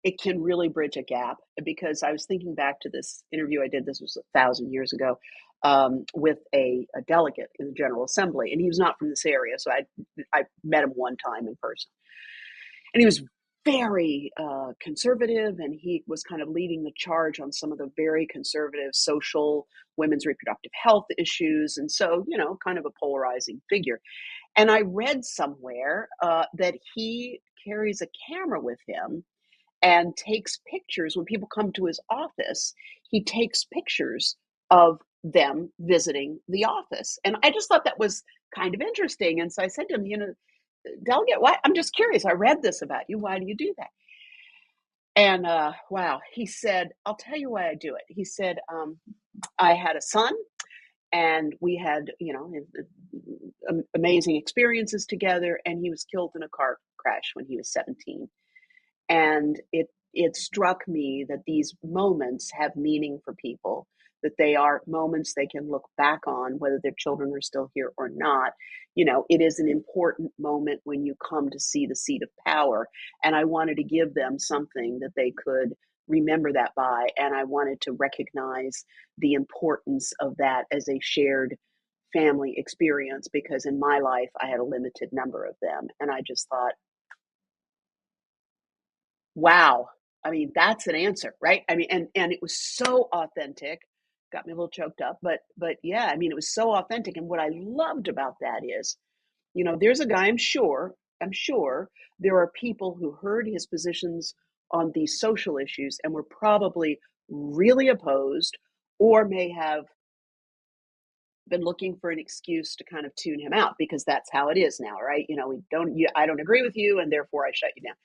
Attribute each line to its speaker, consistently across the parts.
Speaker 1: it can really bridge a gap because I was thinking back to this interview I did, this was 1,000 years ago, with a delegate in the General Assembly, and he was not from this area, so I met him one time in person, and he was very conservative, and he was kind of leading the charge on some of the very conservative social women's reproductive health issues, and so kind of a polarizing figure. And I read somewhere that he carries a camera with him and takes pictures when people come to his office. He takes pictures of them visiting the office, and I just thought that was kind of interesting. And so I said to him, Delegate, what? I'm just curious. I read this about you. Why do you do that? And wow, he said, I'll tell you why I do it. He said, I had a son, and we had amazing experiences together, and he was killed in a car crash when he was 17. And it struck me that these moments have meaning for people, that they are moments they can look back on, whether their children are still here or not. It is an important moment when you come to see the seat of power. And I wanted to give them something that they could remember that by. And I wanted to recognize the importance of that as a shared family experience, because in my life, I had a limited number of them. And I just thought, wow. I mean, that's an answer, right? I mean, and it was so authentic. Got me a little choked up, but yeah, I mean, it was so authentic. And what I loved about that is, there's a guy, I'm sure there are people who heard his positions on these social issues and were probably really opposed, or may have been looking for an excuse to kind of tune him out, because that's how it is now, right? I don't agree with you, and therefore I shut you down.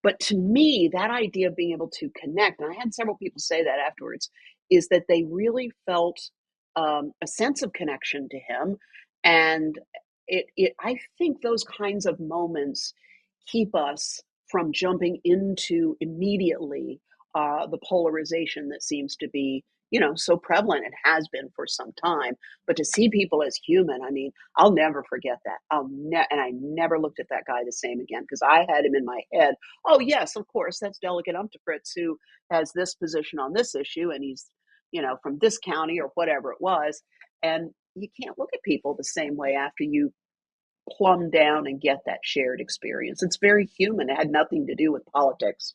Speaker 1: But to me, that idea of being able to connect, and I had several people say that afterwards, is that they really felt a sense of connection to him. And I think those kinds of moments keep us from jumping into immediately the polarization that seems to be, so prevalent and has been for some time. But to see people as human, I mean, I'll never forget that. And I never looked at that guy the same again, because I had him in my head. Oh yes, of course, that's Delegate Umtefritz, who has this position on this issue, and he's, from this county or whatever it was. And you can't look at people the same way after you plumb down and get that shared experience. It's very human. It had nothing to do with politics.